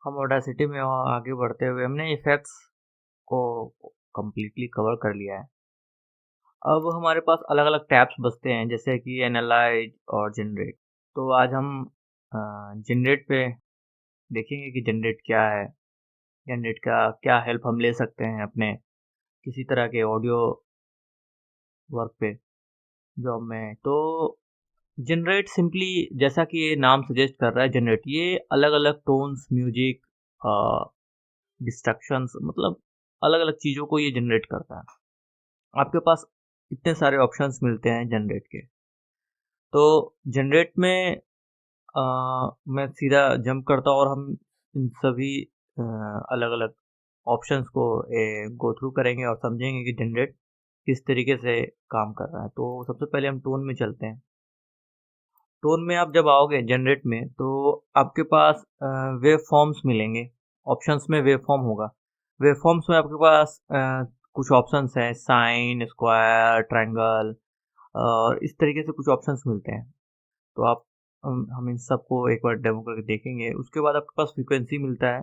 हम ऑडेसिटी में आगे बढ़ते हुए हमने इफ़ेक्ट्स को कंप्लीटली कवर कर लिया है। अब हमारे पास अलग-अलग टैब्स बचते हैं जैसे कि एनालाइज़ और जनरेट। तो आज हम जनरेट पे देखेंगे कि जनरेट क्या है? जनरेट का क्या हेल्प हम ले सकते हैं अपने किसी तरह के ऑडियो वर्क पे, जॉब में। तो जनरेट सिंपली जैसा कि ये नाम सजेस्ट कर रहा है जनरेट, ये अलग-अलग टोन्स, म्यूज़िक डिस्ट्रक्शंस मतलब अलग-अलग चीज़ों को ये जनरेट करता है। आपके पास इतने सारे ऑप्शंस मिलते हैं जनरेट के। तो जनरेट में मैं सीधा जंप करता हूँ और हम इन सभी अलग-अलग ऑप्शंस को गो थ्रू करेंगे और समझेंगे कि जनरेट किस तरीके से काम कर रहा है। तो सबसे पहले हम टोन में चलते हैं। टोन में आप जब आओगे जनरेट में तो आपके पास वेव फॉर्म्स मिलेंगे। ऑप्शंस में वेव फॉर्म होगा। वेव फॉर्म्स में आपके पास कुछ ऑप्शंस हैं साइन, स्क्वायर, ट्रायंगल और इस तरीके से कुछ ऑप्शंस मिलते हैं। तो आप हम इन सबको एक बार डेमो करके देखेंगे। उसके बाद आपके पास फ्रीक्वेंसी मिलता है,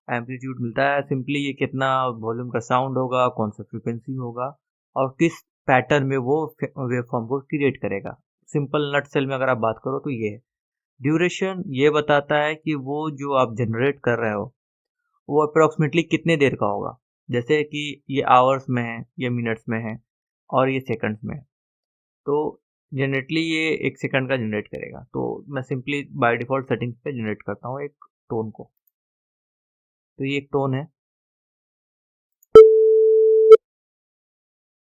एम्पलीट्यूड मिलता है, सिंपली ये कितना वॉल्यूम का साउंड होगा, कौन सा फ्रीक्वेंसी होगा और किस पैटर्न में वो वेवफॉर्म को क्रिएट करेगा। सिंपल नटशेल में अगर आप बात करो तो ये है। ड्यूरेशन ये बताता है कि वो जो आप जनरेट कर रहे हो, वो अप्रॉक्सिमेटली कितने देर का होगा। जैसे कि ये आवर्स में है, ये मिनट्स में है और ये सेकंड्स में है। तो जनरेटली ये 1 सेकंड का जनरेट करेगा। तो मैं सिंपली बाय डिफ़ॉल्ट सेटिंग्स पे जनरेट करता हूँ एक टोन को। तो ये एक टोन है।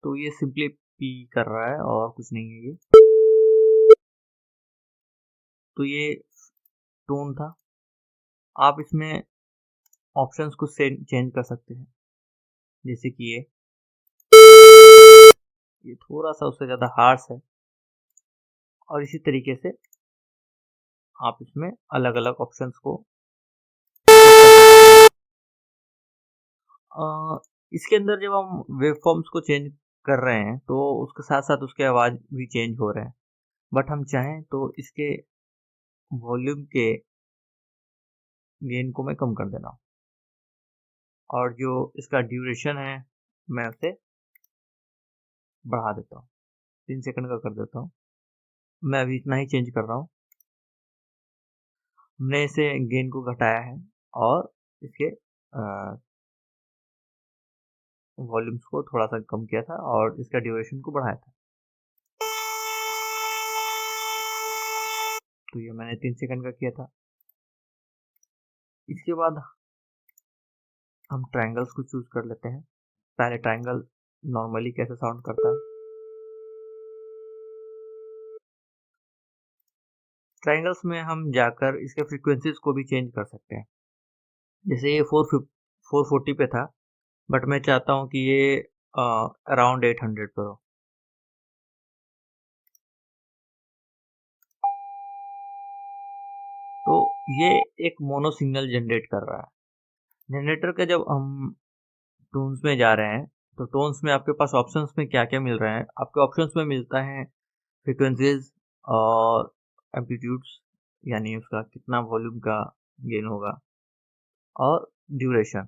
तो ये सिंपली पी कर रहा है और कुछ नहीं है ये। तो ये टोन था। आप इसमें ऑप्शंस को चेंज कर सकते हैं। जैसे कि ये थोड़ा-सा उससे ज़्यादा हार्श है और इसी तरीके से आप इसमें अलग-अलग ऑप्शंस को अ, इसके अंदर जब हम वेवफ़ॉर्म्स को चेंज कर रहे हैं, तो उसके साथ-साथ उसकी आवाज़ भी चेंज हो रहा है। बट हम चाहें तो इसके वॉल्यूम के गेन को मैं कम कर दे रहा हूँ और जो इसका ड्यूरेशन है, मैं उसे बढ़ा देता हूँ। 3 सेकंड का कर देता हूँ। मैं अभी इतना ही चेंज कर रहा हूँ। हमने इसे गेन को घटाया है और इसके वॉल्यूम्स को थोड़ा-सा कम किया था और इसका ड्यूरेशन को बढ़ाया था। तो ये मैंने 3 सेकंड का किया था। इसके बाद हम ट्रायंगल्स को चूज़ कर लेते हैं। पहले ट्रायंगल नॉर्मली कैसे साउंड करता है। ट्रायंगल्स में हम जाकर इसके फ्रीक्वेंसीज़ को भी चेंज कर सकते हैं। जैसे ये 440 पे था, बट मैं चाहता हूँ कि ये अराउंड 800 पे हो। तो ये एक मोनो सिग्नल जनरेट कर रहा है। जनरेटर के जब हम टून्स में जा रहे हैं, तो टोन्स में आपके पास ऑप्शंस में क्या-क्या मिल रहा है? आपके ऑप्शंस में मिलता है फ्रीक्वेंसीज़ और एम्पलीट्यूड्स यानी उसका कितना वॉल्यूम का गेन होगा और ड्यूरेशन।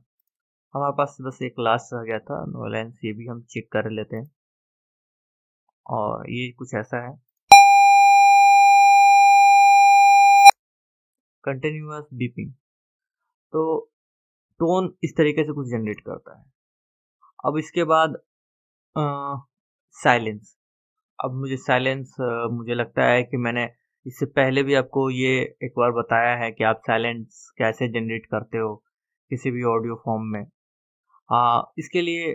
हमारे पास बस एक लास्ट रह गया था नो लेंस, ये भी हम चेक कर लेते हैं और ये कुछ ऐसा है। Continuous beeping. तो टोन इस तरीके से कुछ जनरेट करता है। अब इसके बाद अ, साइलेंस। अब मुझे लगता है कि मैंने इससे पहले भी आपको ये एक बार बताया है कि आप साइलेंस कैसे जनरेट करते हो किसी भी ऑडियो फॉर्म में। इसके लिए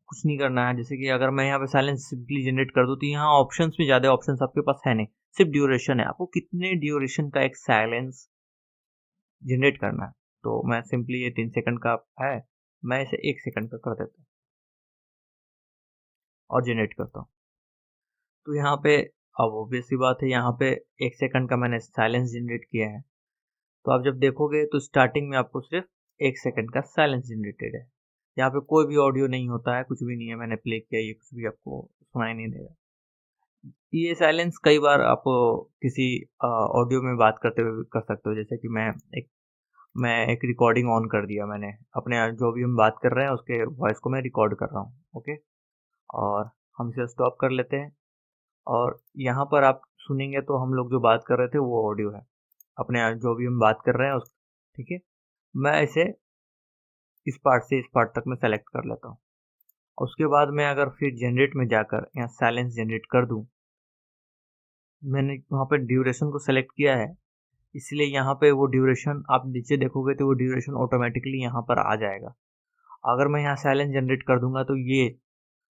कुछ नहीं करना है। जैसे कि अगर मैं यहाँ पे साइलेंस सिंपली जनरेट कर दूँ तो यहाँ ऑप्शंस में ज़्यादा ऑप्शंस आपके पास है नहीं, सिर्फ ड्यूरेशन है। आपको कितने ड्यूरेशन का एक साइलेंस जनरेट करना है। तो मैं सिंपली ये 3 सेकंड का है, मैं इसे 1 सेकंड का कर देता हूँ और जनरेट करता हूँ। तो यहाँ पे अब ऑब्वियस सी बात है, यहाँ पे 1 सेकंड का मैंने साइलेंस जनरेट किया है। तो आप जब देखोगे तो स्टार्टिंग में आपको सिर्फ 1 सेकंड का साइलेंस जनरेटेड है। यहाँ पे कोई भी ऑडियो नहीं होता है, कुछ भी नहीं है, मैंने प्ले किया, ये कुछ भी आपको सुनाई नहीं देगा। ये साइलेंस कई बार आप किसी ऑडियो में बात करते हुए कर सकते हो। जैसे कि मैं एक मैं एक रिकॉर्डिंग ऑन कर दिया मैंने, अपने जो भी हम बात कर रहे हैं उसके वॉइस को मैं रिकॉर्ड कर रहा हूँ, ओके। और हम इसे स्टॉप कर लेते हैं और यहाँ पर आप सुनेंगे तो हम लोग जो बात कर रहे थे वो ऑडियो है, अपने जो भी हम बात कर रहे हैं उस, ठीक है। मैं इसे इस पार्ट से इस पार्ट तक मैं सेलेक्ट कर लेता हूँ। उसके बाद मैं अगर फिर जनरेट में जाकर यहाँ साइलेंस जनरेट कर दूँ, मैंने वहाँ पे ड्यूरेशन को सेलेक्ट किया है, इसलिए यहाँ पे वो ड्यूरेशन आप नीचे देखोगे तो वो ड्यूरेशन ऑटोमेटिकली यहाँ पर आ जाएगा। अगर मैं यहाँ साइलेंस जनरेट कर दूंगा तो ये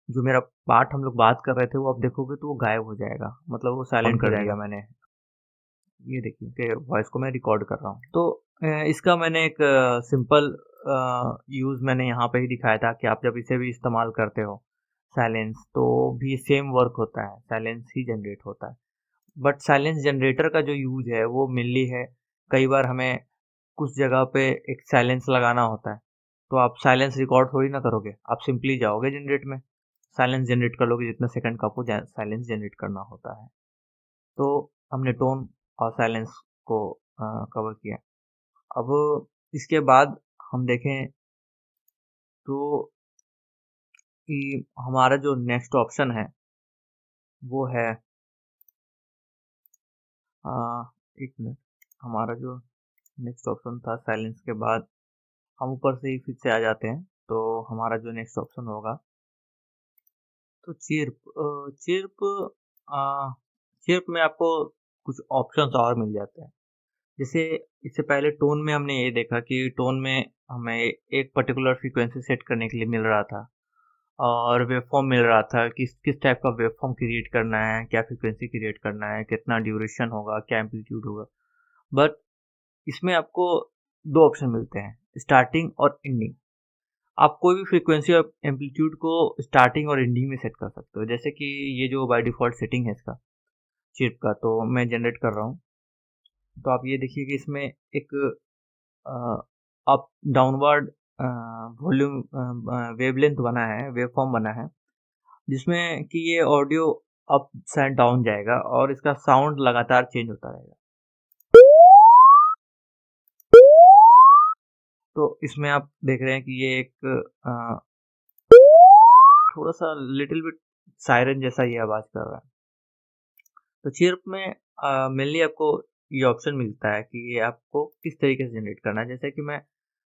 जो मेरा पार्ट हम लोग बात कर रहे थे वो आप देखोगे तो वो गायब हो जाएगा, मतलब वो साइलेंट कर दिया मैंने। ये देखिए कि वॉइस को मैं रिकॉर्ड कर रहा हूँ। तो इसका मैंने एक सिंपल यूज़ मैंने यहाँ पे ही दिखाया था कि आप जब इसे भी इस्तेमाल करते हो साइलेंस, तो भी सेम वर्क होता है, साइलेंस ही जनरेट होता है। बट साइलेंस जनरेटर का जो यूज़ है वो मेनली है, कई बार हमें कुछ जगह पे एक साइलेंस लगाना होता है, तो आप साइलेंस रिकॉर्ड थोड़ी ना करोगे, आप सिंपली जाओगे जनरेट में, साइलेंस जनरेट कर लोगे जितने सेकंड का आपको साइलेंस जनरेट करना होता है। तो हमने टोन और साइलेंस को कवर किया। अब इसके बाद हम देखें तो कि हमारा जो नेक्स्ट ऑप्शन है वो है अ, एक मिनट, हमारा जो नेक्स्ट ऑप्शन था साइलेंस के बाद, हम ऊपर से ही फिर से आ जाते हैं, तो हमारा जो नेक्स्ट ऑप्शन होगा तो चिर्प अ, चिर्प में आपको कुछ ऑप्शंस और मिल जाते हैं। जैसे इससे पहले टोन में हमने ये देखा कि टोन में हमें एक पर्टिकुलर फ्रीक्वेंसी सेट करने के लिए मिल रहा था और वेवफॉर्म मिल रहा था कि किस टाइप का वेवफॉर्म क्रिएट करना है, क्या फ्रीक्वेंसी क्रिएट करना है, कितना ड्यूरेशन होगा, क्या एम्पलीट्यूड होगा। बट इसमें आपको दो ऑप्शन मिलते हैं, स्टार्टिंग और एंडिंग। आप कोई भी फ्रीक्वेंसी और एम्पलीट्यूड को स्टार्टिंग और एंडिंग में सेट कर सकते हो, जैसे कि ये जो बाय डिफ़ॉल्ट सेटिंग है इसका चिप का, तो मैं जनरेट कर रहा हूँ। तो आप ये देखिए कि इसमें एक अप डाउनवर्ड वॉल्यूम वेवलेंथ बना है, वेवफॉर्म बना है, जिसमें कि ये ऑडियो अप साइड डाउन जाएगा और इसका साउंड लगातार चेंज होता रहेगा। तो इसमें आप देख रहे हैं कि ये एक थोड़ा सा लिटिल बिट सायरन जैसा ये आवाज़ कर रहा है। तो चिर्प में मेनली आपको ये ऑप्शन मिलता है कि ये आपको किस तरीके से जनरेट करना है। जैसे कि मैं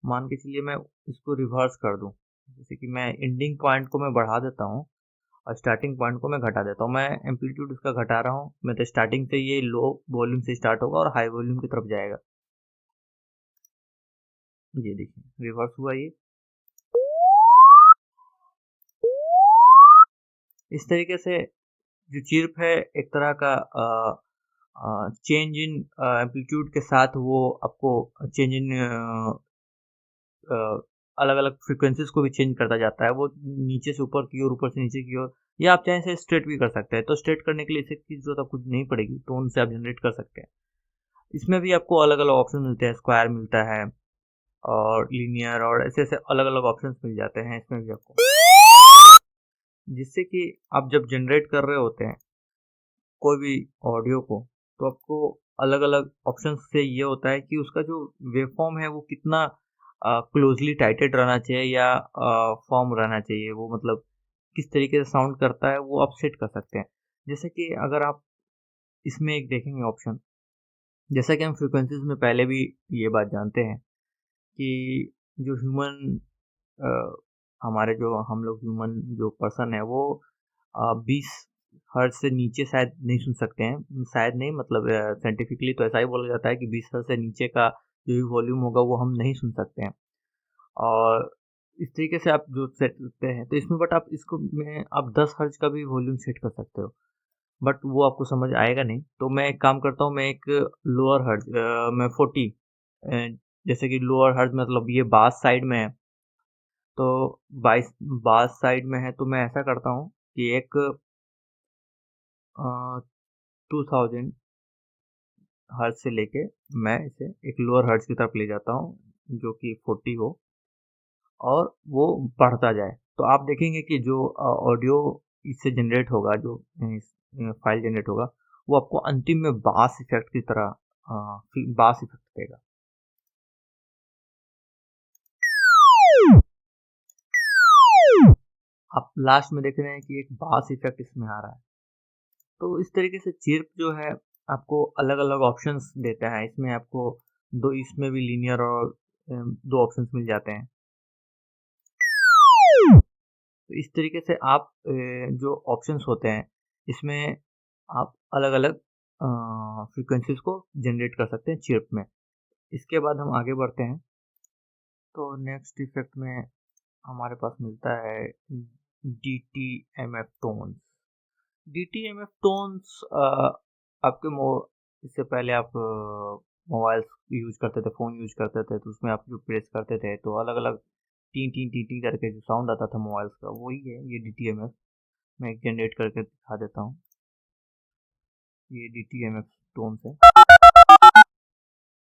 मान के चलिए मैं इसको रिवर्स कर दूं, जैसे कि मैं एंडिंग पॉइंट को मैं बढ़ा देता हूं और स्टार्टिंग पॉइंट को मैं घटा देता हूं। मैं एम्पलीट्यूड इसका घटा रहा हूं, मैं तो स्टार्टिंग से ये लो वॉल्यूम से स्टार्ट होगा और हाई वॉल्यूम की तरफ जाएगा। ये देखिए रिवर्स हुआ ये। इस तरीके से जो चिर्प है एक तरह का चेंज इन एम्पलीट्यूड के साथ वो आपको चेंज इन अलग अलग फ्रीक्वेंसीज को भी चेंज करता जाता है, वो नीचे से ऊपर की ओर, ऊपर से नीचे की ओर, या आप चाहें इसे स्ट्रेट भी कर सकते हैं। तो स्ट्रेट करने के लिए इसे की जरूरत आपको नहीं पड़ेगी, टोन से आप जनरेट कर सकते हैं। इसमें भी आपको अलग अलग ऑप्शन मिलते हैं, स्क्वायर मिलता है और लीनियर और ऐसे ऐसे अलग अलग ऑप्शन मिल जाते हैं इसमें भी आपको, जिससे कि आप जब जनरेट कर रहे होते हैं कोई भी ऑडियो को, तो आपको अलग अलग ऑप्शन से ये होता है कि उसका जो वेवफॉर्म है वो कितना क्लोजली टाइटेड रहना चाहिए या फॉर्म रहना चाहिए, वो मतलब किस तरीके से साउंड करता है वो आप सेट कर सकते हैं। जैसे कि अगर आप इसमें एक देखेंगे ऑप्शन, जैसा कि हम फ्रीक्वेंसीज में पहले भी ये बात जानते हैं कि जो ह्यूमन हमारे जो हम लोग ह्यूमन जो पर्सन है वो 20 हर्ट्ज से नीचे शायद नहीं सुन सकते हैं, शायद नहीं मतलब साइंटिफिकली तो ऐसा ही बोला जाता है कि 20 हर्ट्ज से नीचे का जो भी वॉल्यूम होगा वो हम नहीं सुन सकते हैं। और इस तरीके से आप जो सेट करते हैं तो इसमें, बट आप इसको में आप 10 हर्ट्ज का भी वॉल्यूम सेट कर सकते हो, बट वो आपको समझ आएगा नहीं। तो मैं एक काम करता हूँ, मैं एक लोअर हर्ट्ज मैं 40 जैसे कि लोअर हर्ट्ज मतलब ये बास साइड में है, तो बाइस बास साइड में है तो मैं ऐसा करता हूँ कि एक 2000 हर्ट्ज से लेके मैं इसे एक लोअर हर्ट्ज की तरफ ले जाता हूँ जो कि 40 हो और वो बढ़ता जाए। तो आप देखेंगे कि जो ऑडियो इससे जनरेट होगा, जो फाइल जनरेट होगा, वो आपको अंतिम में बास इफेक्ट की तरह बास इफेक्ट देगा। आप लास्ट में देख रहे हैं कि एक बास इफेक्ट इसमें आ रहा है। तो इस तरीके से चिर्प जो है आपको अलग अलग ऑप्शंस देता है। इसमें आपको दो, इसमें भी लीनियर और दो ऑप्शंस मिल जाते हैं। तो इस तरीके से आप जो ऑप्शंस होते हैं इसमें आप अलग अलग फ्रीक्वेंसीज को जनरेट कर सकते हैं चिर्प में। इसके बाद हम आगे बढ़ते हैं। तो नेक्स्ट इफेक्ट में हमारे पास मिलता है DTMF टोन्स। DTMF टोन्स आपके इससे पहले आप मोबाइल्स यूज करते थे, फ़ोन यूज करते थे, तो उसमें आप जो प्रेस करते थे तो अलग अलग टी टी टी टी करके जो साउंड आता था मोबाइल्स का, वही है ये DTMF। मैं एक जनरेट करके दिखा देता हूँ। ये DTMF टोन्स है।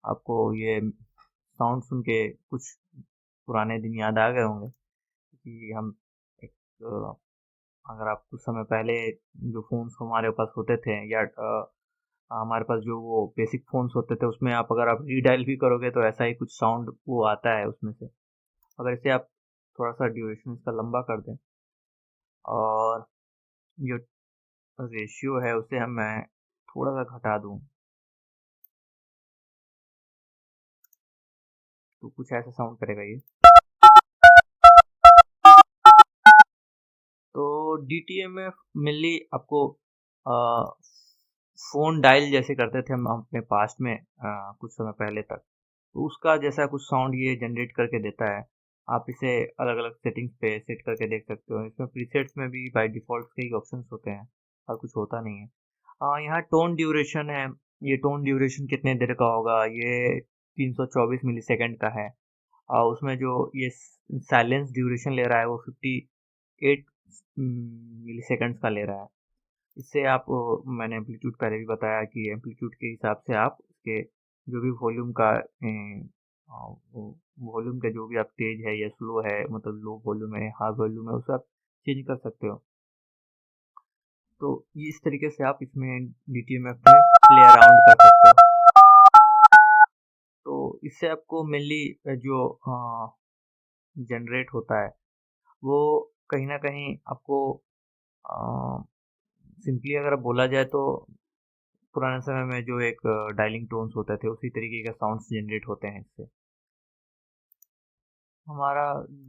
आपको ये साउंड सुन के कुछ पुराने दिन याद आ गए होंगे कि हम एक अगर आप कुछ समय पहले जो फ़ोन्स हमारे पास होते थे या हमारे पास जो वो बेसिक फ़ोन्स होते थे उसमें आप अगर आप रीडायल भी करोगे तो ऐसा ही कुछ साउंड वो आता है उसमें से। अगर इसे आप थोड़ा-सा ड्यूरेशन इसका लंबा कर दें और जो रेशियो है उसे मैं थोड़ा-सा घटा दूँ, तो कुछ ऐसा साउंड करेगा ये। तो DTMF मेनली आपको फ़ोन डायल जैसे करते थे हम अपने पास्ट में कुछ समय पहले तक, तो उसका जैसा कुछ साउंड ये जनरेट करके देता है। आप इसे अलग-अलग सेटिंग्स पे सेट करके देख सकते हो। इसमें प्रीसेट्स में भी बाय डिफ़ॉल्ट कई ऑप्शंस होते हैं और कुछ होता नहीं है। यहाँ टोन ड्यूरेशन है, ये टोन ड्यूरेशन कितने देर का होगा, ये 324 मिलीसेकंड का है। उसमें जो ये साइलेंस ड्यूरेशन ले रहा है वो 58 मिलीसेकंड्स का ले रहा है। इससे आप मैंने एम्पलीट्यूड पहले भी बताया कि एम्पलीट्यूड के हिसाब से आप इसके जो भी वॉल्यूम का वॉल्यूम का जो भी आप तेज है या स्लो है, मतलब लो वॉल्यूम है, हाई वॉल्यूम है, उसे आप चेंज कर सकते हो। तो ये इस तरीके से आप इसमें DTMF में प्ले अराउंड कर सकते हो। तो इससे आपको मेनली जो जनरेट होता है वो कहीं न कहीं आपको सिंपली अगर बोला जाए तो पुराने समय में जो एक डायलिंग टोन्स होते थे उसी तरीके के साउंड्स जनरेट होते हैं इससे। हमारा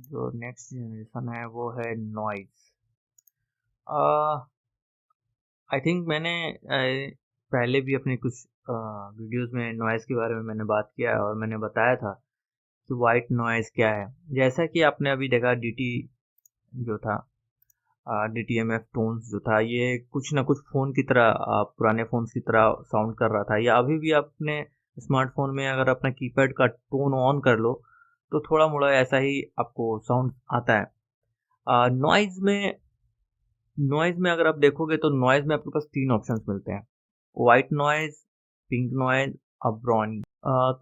जो नेक्स्ट जनरेशन है वो है नॉइज़। आई थिंक मैंने पहले भी अपने कुछ वीडियोस में नॉइज़ के बारे में मैंने बात किया है और मैंने बताया था कि वाइट नॉइज़ क्या है। जैसा कि आपने अभी देखा DT जो था DTMF टोन्स जो था ये कुछ ना कुछ फ़ोन की तरह पुराने फ़ोन्स की तरह साउंड कर रहा था, या अभी भी अपने स्मार्टफ़ोन में अगर अपना कीपैड का टोन ऑन कर लो तो थोड़ा-मोड़ा ऐसा ही आपको साउंड आता है। नॉइज़ में अगर आप देखोगे तो नॉइज़ में आपके पास 3 ऑप्शंस मिलते हैं, व्हाइट नॉइज़, पिंक नॉइज़ और ब्राउनी।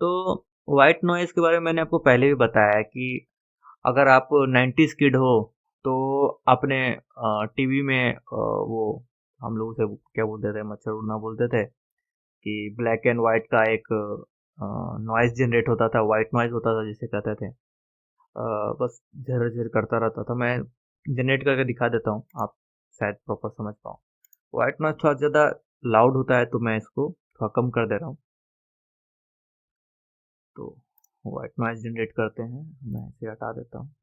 तो व्हाइट नॉइज़ के बारे में मैंने आपको पहले भी बताया है कि अगर आप 90s किड हो तो आपने टीवी में वो हम लोग उसे क्या बोलते थे, मच्छर उड़ना बोलते थे, कि ब्लैक एंड व्हाइट का एक नॉइज़ जनरेट होता था, व्हाइट नॉइज़ होता था जिसे कहते थे। बस झर-झर करता रहता था। मैं जनरेट करके दिखा देता हूँ, आप शायद प्रॉपर समझ पाओ। व्हाइट नॉइज़ थोड़ा ज़्यादा लाउड होता है तो मैं इसको थोड़ा कम कर दे रहा हूँ। तो व्हाइट नॉइज़ जनरेट करते हैं, मैं इसे हटा देता हूँ।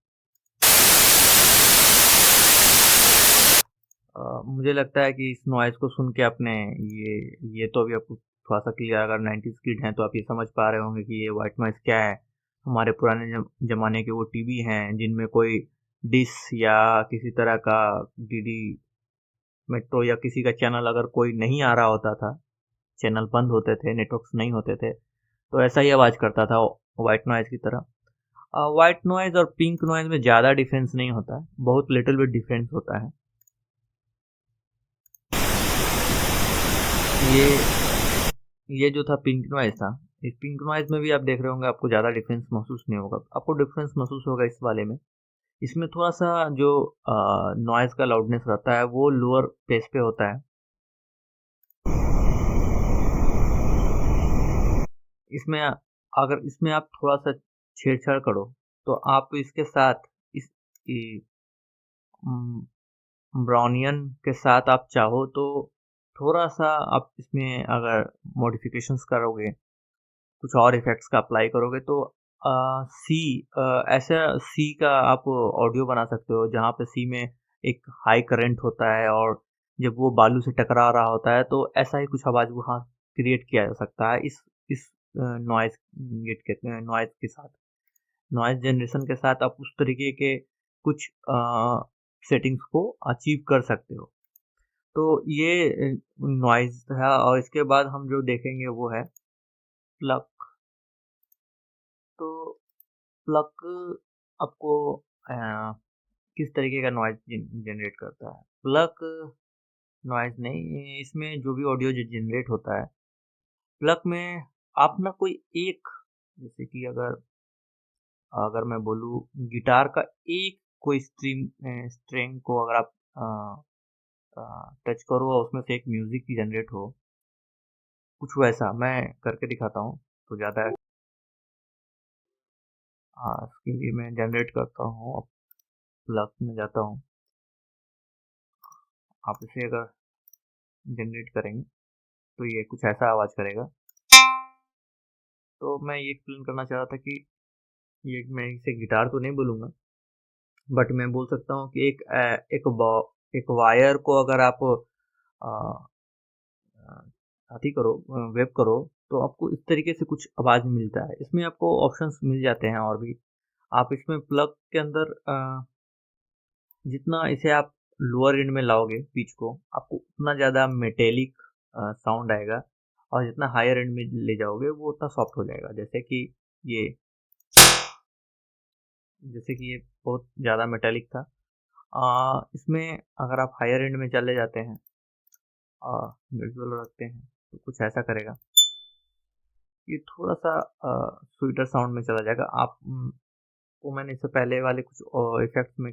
मुझे लगता है कि इस नॉइज़ को सुन के आपने ये तो अभी आपको थोड़ा-सा क्लियर, अगर 90s किड हैं तो आप ये समझ पा रहे होंगे कि ये व्हाइट नॉइज़ क्या है। हमारे पुराने ज़माने के वो टीवी हैं जिनमें कोई डिश या किसी तरह का डीडी मेट्रो या किसी का चैनल अगर कोई नहीं आ रहा होता था, चैनल बंद होते थे, नेटवर्क्स नहीं होते थे, तो ऐसा ही आवाज़ करता था व्हाइट नॉइज़ की तरह। व्हाइट नॉइज़ और पिंक नॉइज़ में ज़्यादा डिफरेंस नहीं होता है, बहुत लिटिल बिट डिफरेंस होता है। ये ये जो था पिंक नॉइज़ था, इस पिंक नॉइज़ में भी आप देख रहे होंगे आपको ज़्यादा डिफरेंस महसूस नहीं होगा। आपको डिफरेंस महसूस होगा इस वाले में, इसमें थोड़ा-सा जो नॉइज़ का लाउडनेस रहता है वो लोअर पेस पे होता है। इसमें अगर इसमें आप थोड़ा-सा छेड़छाड़ करो, तो आप इसके साथ इस इ ब्राउनियन के साथ आप चाहो तो थोड़ा-सा आप इसमें अगर मॉडिफ़िकेशंस करोगे, कुछ और इफ़ेक्ट्स का अप्लाई करोगे तो सी ऐसा सी का आप ऑडियो बना सकते हो जहाँ पे सी में एक हाई करंट होता है और जब वो बालू से टकरा रहा होता है तो ऐसा ही कुछ आवाज़ वहाँ क्रिएट किया जा सकता है इस नॉइज़ गेट के नॉइज़ के साथ। नॉइज़ जनरेशन के साथ आप उस तरीके के कुछ सेटिंग्स को अचीव कर सकते हो। तो ये नॉइज़ था और इसके बाद हम जो देखेंगे वो है प्लग। तो प्लग आपको अ, किस तरीके का नॉइज़ जनरेट करता है? प्लग नॉइज़ नहीं, इसमें जो भी ऑडियो जनरेट होता है, प्लग में आप ना कोई एक जैसे कि अगर अगर मैं बोलूँ गिटार का एक कोई स्ट्रिंग को अगर आप टच करो और उसमें से एक म्यूज़िक की जनरेट हो, कुछ वैसा मैं करके दिखाता हूँ, तो ज़्यादा इसके लिए मैं जनरेट करता हूँ, अब प्लग में जाता हूँ। आप इसे अगर जनरेट करेंगे, तो ये कुछ ऐसा आवाज़ करेगा। तो मैं ये एक्सप्लेन करना चाह रहा था कि ये मैं इसे गिटार तो नहीं बोलूँगा, बट मैं बोल सकता हूँ कि एक वायर को अगर आप अ अ, अथी करो वेव करो, तो आपको इस तरीके से कुछ आवाज़ मिलता है। इसमें आपको ऑप्शंस मिल जाते हैं और भी। आप इसमें प्लग के अंदर जितना इसे आप लोअर एंड में लाओगे पिच को, आपको उतना ज़्यादा मेटेलिक साउंड आएगा और जितना हायर एंड में ले जाओगे वो उतना सॉफ्ट हो जाएगा। ये जैसे कि ये बहुत ज़्यादा मेटेलिक था। इसमें अगर आप हायर एंड में चले जाते हैं विजुअल रखते हैं तो कुछ ऐसा करेगा। ये थोड़ा-सा स्वीटर साउंड में चला जाएगा। को मैंने इससे पहले वाले कुछ इफ़ेक्ट्स में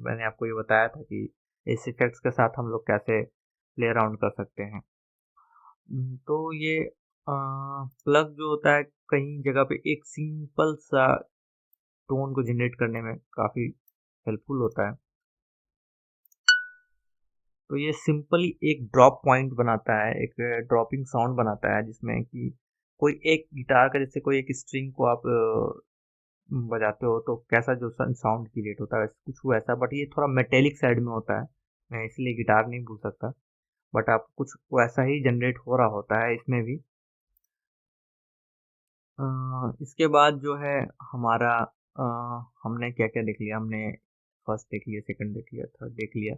मैंने आपको ये बताया था कि इस इफ़ेक्ट्स के साथ हम लोग कैसे प्ले अराउंड कर सकते हैं। तो ये प्लग जो होता है कहीं जगह पे एक सिंपल सा टोन को जनरेट करने में काफ़ी हेल्पफुल होता है। तो ये सिंपली एक ड्रॉप पॉइंट बनाता है, एक ड्रॉपिंग साउंड बनाता है जिसमें कि कोई एक गिटार का जैसे कोई एक स्ट्रिंग को आप बजाते हो तो कैसा जो साउंड क्रिएट होता है कुछ वैसा, बट ये थोड़ा मेटेलिक साइड में होता है। मैं इसलिए गिटार नहीं बोल सकता, बट आप कुछ वैसा ही जनरेट हो रहा होता है इसमें भी। इसके बाद जो है हमारा हमने क्या-क्या देख लिया, हमने फर्स्ट देख लिया, सेकंड देख लिया, थर्ड देख लिया,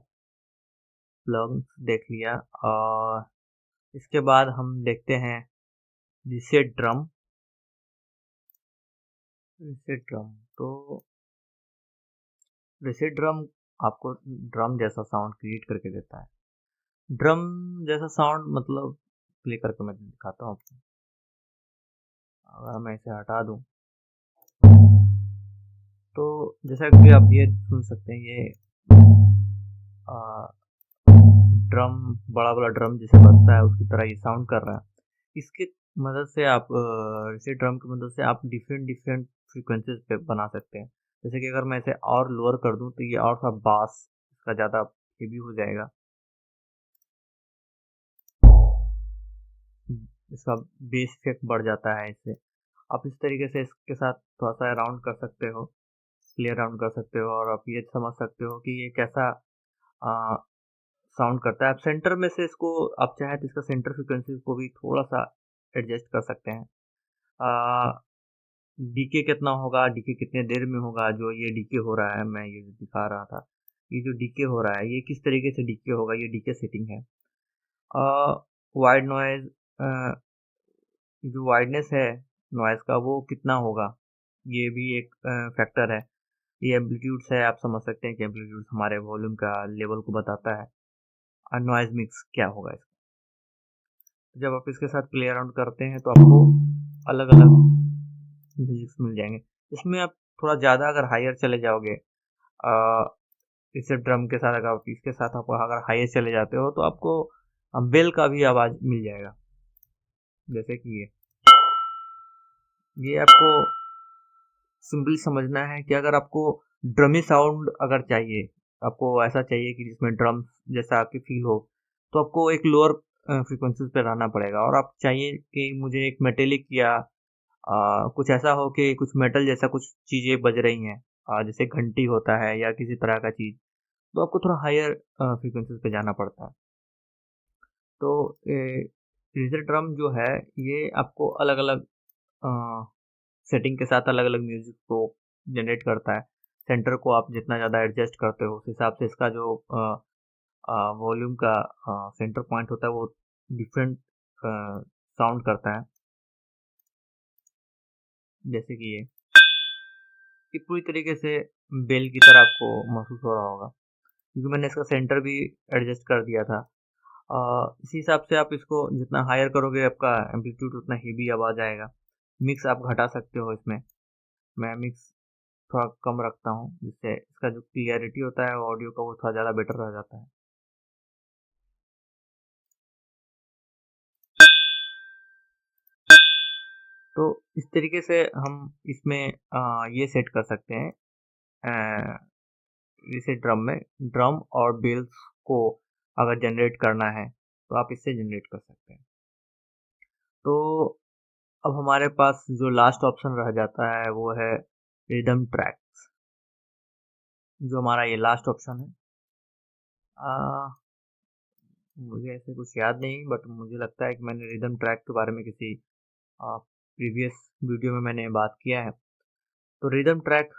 प्लग्स देख लिया और इसके बाद हम देखते हैं रीसेट ड्रम। रीसेट ड्रम तो रीसेट ड्रम आपको ड्रम जैसा साउंड क्रिएट करके देता है। ड्रम जैसा साउंड मतलब प्ले करके मैं दिखाता हूँ आपको। अगर मैं इसे हटा दूँ, तो जैसा कि आप ये सुन सकते हैं ये अ, ड्रम बड़ा-बड़ा ड्रम जैसे बजता है उसकी तरह ये साउंड कर रहा है। इसकी मदद से आप इसी ड्रम की मदद से आप डिफरेंट फ्रीक्वेंसीज़ पे बना सकते हैं। जैसे कि अगर मैं इसे और लोअर कर दूँ तो ये और सा बास इसका ज़्यादा हेवी हो जाएगा। इसका बेस इफ़ेक्ट बढ़ जाता है इससे। आप इस तरीके से इसके साथ थोड़ा-सा अराउंड कर सकते हो, प्ले अराउंड कर सकते हो और आप ये समझ सकते हो कि ये कैसा अ, साउंड करता है। आप सेंटर में से इसको आप चाहें तो इसका सेंटर फ्रीक्वेंसी को भी थोड़ा-सा एडजस्ट कर सकते हैं। अ, डीके कितना होगा, डीके कितने देर में होगा, जो ये डीके हो रहा है, मैं ये दिखा रहा था। ये जो डीके हो रहा है, ये किस तरीके से डीके होगा, ये डीके सेटिंग है। वाइड नॉइज़ जो वाइडनेस है नॉइज़ का वो कितना होगा, ये भी एक फैक्टर है। ये एम्पलीट्यूड्स है, आप समझ सकते हैं कि एम्पलीट्यूड्स हमारे वॉल्यूम का लेवल को बताता है और नॉइज़ मिक्स क्या होगा इसका। जब आप इसके साथ प्ले अराउंड करते हैं तो आपको अलग-अलग म्यूज़िक्स मिल जाएँगे। इसमें आप थोड़ा ज़्यादा अगर हायर चले जाओगे इसे ड्रम के साथ अगर आप इसके साथ आप अगर हायर चले जाते हो तो आपको बेल का भी आवाज़ मिल जाएगा। जैसे कि ये आपको सिंपली समझना है कि अगर आपको ड्रमी साउंड अगर चाहिए आपको ऐसा चाहिए कि जिसमें ड्रम्स जैसा आपकी फील हो, तो आपको एक लोअर फ्रीक्वेंसीज पे रहना पड़ेगा। और आप चाहिए कि मुझे एक मेटेलिक या कुछ ऐसा हो कि कुछ मेटल जैसा कुछ चीज़ें बज रही हैं, जैसे घंटी होता है या किसी तरह का चीज़, तो आपको थोड़ा हायर फ्रीक्वेंसीज पे जाना पड़ता है। तो रिजर ड्रम जो है ये आपको अलग-अलग सेटिंग के साथ अलग-अलग म्यूज़िक को जनरेट करता है। सेंटर को आप जितना ज़्यादा एडजस्ट करते हो, उस हिसाब से इसका जो वॉल्यूम का सेंटर पॉइंट होता है वो डिफरेंट साउंड करता है। जैसे कि ये पूरी तरीके से बेल की तरह आपको महसूस हो रहा होगा, क्योंकि मैंने इसका सेंटर भी एडजस्ट कर दिया था। इसी हिसाब से आप इसको जितना हायर करोगे आपका एम्पलीट्यूड उतना हेवी आवाज़ आएगा। मिक्स आप घटा सकते हो इसमें। मैं मिक्स थोड़ा कम रखता हूँ, जिससे इसका जो क्लियरिटी होता है ऑडियो का वो थोड़ा ज़्यादा बेटर रह जाता है। तो इस तरीके से हम इसमें ये सेट कर सकते हैं इसे ड्रम में, ड्रम और बेल्स को अगर जनरेट करना है तो आप इससे जनरेट कर सकते हैं। तो अब हमारे पास जो लास्ट ऑप्शन रह जाता है वो है रिदम ट्रैक्स, जो हमारा ये लास्ट ऑप्शन है। आ, मुझे ऐसे कुछ याद नहीं, बट मुझे लगता है कि मैंने रिदम ट्रैक के बारे में किसी प्रीवियस वीडियो में मैंने बात किया है। तो रिदम ट्रैक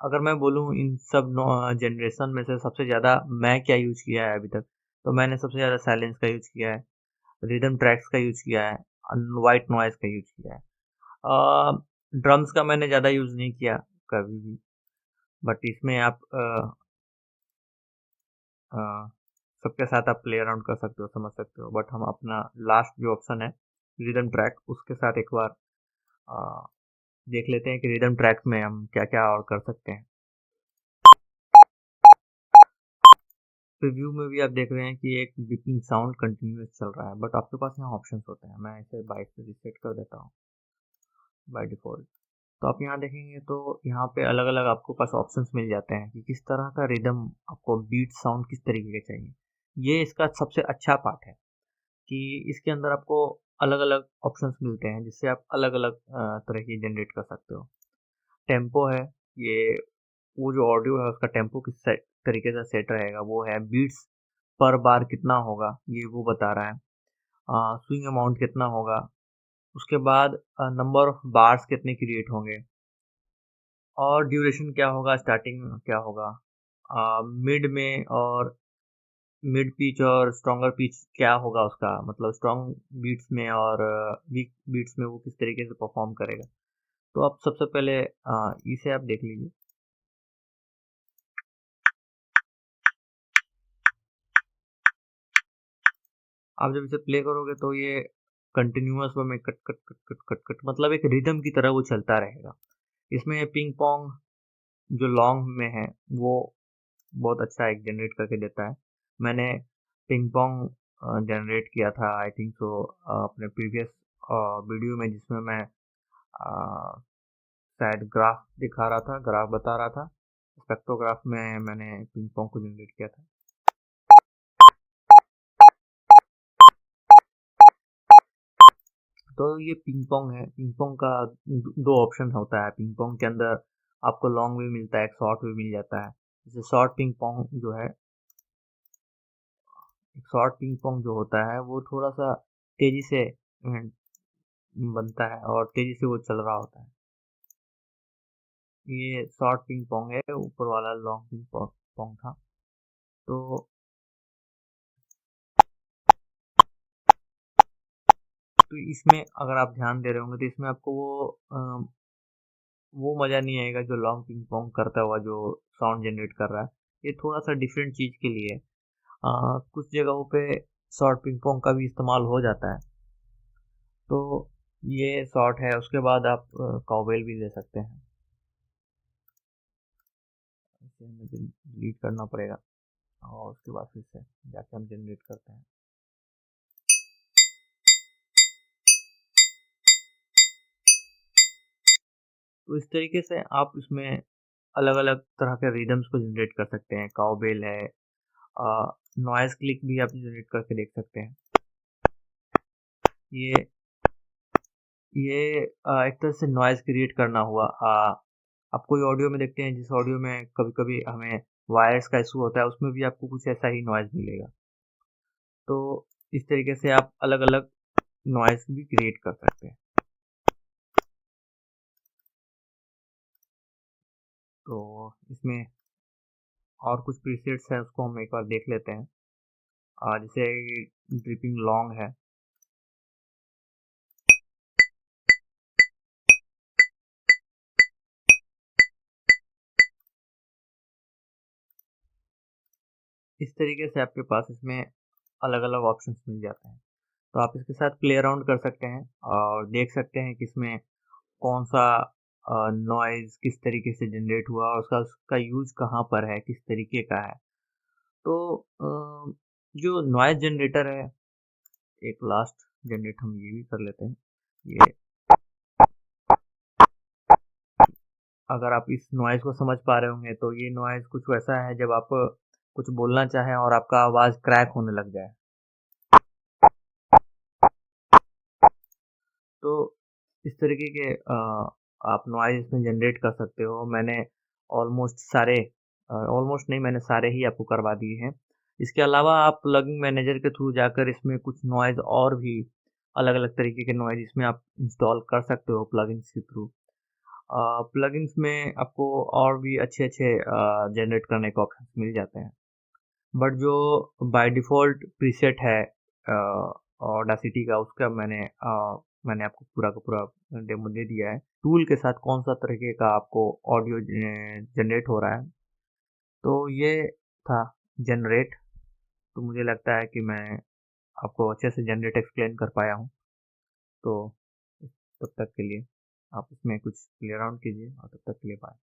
अगर मैं बोलूँ इन सब जनरेशन में से सबसे ज़्यादा मैं क्या यूज़ किया है अभी तक, तो मैंने सबसे ज़्यादा साइलेंस का यूज़ किया है, रिदम ट्रैक्स का यूज़ किया है, व्हाइट नॉइज़ का यूज़ किया है। ड्रम्स का मैंने ज़्यादा यूज़ नहीं किया कभी भी, बट इसमें आप अ, सबके साथ आप प्ले अराउंड कर सकते हो, समझ सकते हो। बट हम अपना लास्ट जो ऑप्शन है रिदम ट्रैक, उसके साथ एक बार अ, देख लेते हैं कि रिदम ट्रैक में हम क्या-क्या और कर सकते हैं। प्रीव्यू में भी आप देख रहे हैं कि एक बीपिंग साउंड कंटिन्यूअस चल रहा है, बट आपके पास यहाँ ऑप्शंस होते हैं। मैं इसे 22 से रीसेट कर देता हूँ बाय डिफ़ॉल्ट। तो आप यहाँ देखेंगे तो यहाँ पे अलग-अलग आपको पास ऑप्शंस मिल जाते हैं कि किस तरह का रिदम आपको बीट साउंड किस तरीके का चाहिए। ये इसका सबसे अच्छा पार्ट है कि इसके अंदर आपको अलग-अलग ऑप्शंस मिलते हैं, जिससे आप अलग-अलग तरह की जनरेट कर सकते हो। टेम्पो है, ये वो जो ऑडियो है उसका टेम्पो किस तरीके से सेट रहेगा वो है। बीट्स पर बार कितना होगा ये वो बता रहा है। स्विंग अमाउंट कितना होगा, उसके बाद नंबर ऑफ बार्स कितने क्रिएट होंगे, और ड्यूरेशन क्या होगा, स्टार्टिंग क्या होगा, मिड में और मिड पिच और स्ट्रॉन्गर पिच क्या होगा उसका, मतलब स्ट्रॉन्ग बीट्स में और वीक बीट्स में वो किस तरीके से परफॉर्म करेगा। तो आप सबसे पहले इसे आप देख लीजिए। आप जब इसे प्ले करोगे तो ये कंटिन्यूअस वे में cut cut cut cut cut cut मतलब एक रिदम की तरह वो चलता रहेगा। इसमें पिंग पोंग जो लॉन्ग में है वो बहुत अच्छा एक जनरेट करके देता है। मैंने पिंग पोंग जनरेट किया था आई थिंक सो अपने प्रीवियस वीडियो में, जिसमें मैं शायद ग्राफ दिखा रहा था, ग्राफ बता रहा था। स्पेक्ट्रोग्राफ में मैंने पिंग पोंग को जनरेट किया था। तो ये पिंग पोंग है। पिंग पोंग का दो ऑप्शन होता है। पिंग पोंग के अंदर आपको लॉन्ग भी मिलता है, एक शॉर्ट भी मिल जाता है। जैसे शॉर्ट पिंग पोंग जो है, एक शॉर्ट पिंग पोंग जो होता है वो थोड़ा सा तेजी से बनता है और तेजी से वो चल रहा होता है। ये शॉर्ट पिंग पोंग है, ऊपर वाला लॉन्ग पिंग पोंग था। तो इसमें अगर आप ध्यान दे रहे होंगे तो इसमें आपको वो मज़ा नहीं आएगा जो लॉन्ग पिंग पोंग करता हुआ जो साउंड जनरेट कर रहा है। ये थोड़ा सा डिफरेंट चीज़ के लिए है। कुछ जगहों पे शॉर्ट पिंग पोंग का भी इस्तेमाल हो जाता है। तो ये शॉर्ट है। उसके बाद आप काउबेल भी ले सकते हैं। इसे हमें डिलीट करना पड़ेगा और उसके बाद फिर से जाके हम जनरेट करते हैं। तो इस तरीके से आप इसमें अलग अलग तरह के रिदम्स को जनरेट कर सकते हैं। काउबेल है, नॉइज क्लिक भी आप जनरेट करके देख सकते हैं। ये ये एक तरह से नॉइज क्रिएट करना हुआ। आप कोई ऑडियो में देखते हैं, जिस ऑडियो में कभी कभी हमें वायर्स का इशू होता है, उसमें भी आपको कुछ ऐसा ही नॉइज मिलेगा। तो इस तरीके से आप अलग अलग नॉइज भी क्रिएट कर सकते हैं। तो इसमें और कुछ प्रीसेट्स हैं, उसको हम एक बार देख लेते हैं। जैसे ड्रिपिंग लॉन्ग है। इस तरीके से आपके पास इसमें अलग अलग ऑप्शंस मिल जाते हैं। तो आप इसके साथ प्ले अराउंड कर सकते हैं और देख सकते हैं कि इसमें कौन सा नॉइज़ किस तरीके से जनरेट हुआ और उसका यूज़ कहाँ पर है, किस तरीके का है। तो जो नॉइज़ जनरेटर है, एक लास्ट जनरेट हम ये भी कर लेते हैं। ये अगर आप इस नॉइज़ को समझ पा रहे होंगे, तो ये नॉइज़ कुछ वैसा है जब आप कुछ बोलना चाहें और आपका आवाज़ क्रैक होने लग जाए। तो इस तरीके के आप नॉइज़ इसमें जनरेट कर सकते हो। मैंने ऑलमोस्ट नहीं, मैंने सारे ही आपको करवा दिए हैं। इसके अलावा आप प्लगइन मैनेजर के थ्रू जाकर इसमें कुछ नॉइज़ और भी अलग-अलग तरीके के नॉइज़ इसमें आप इंस्टॉल कर सकते हो प्लगइन्स के थ्रू। प्लगइन्स में आपको और भी अच्छे-अच्छे जनरेट करने के ऑप्शंस मिल जाते हैं। बट जो बाय डिफ़ॉल्ट प्रीसेट है ऑडासिटी का, उसका मैंने आपको पूरा का पूरा डेमो दे दिया है। टूल के साथ कौन-सा तरीके का आपको ऑडियो जनरेट हो रहा है। तो ये था जनरेट। तो मुझे लगता है कि मैं आपको अच्छे से जनरेट एक्सप्लेन कर पाया हूँ। तो तब तक के लिए आप इसमें कुछ प्ले अराउंड कीजिए और तब तक के लिए बाय।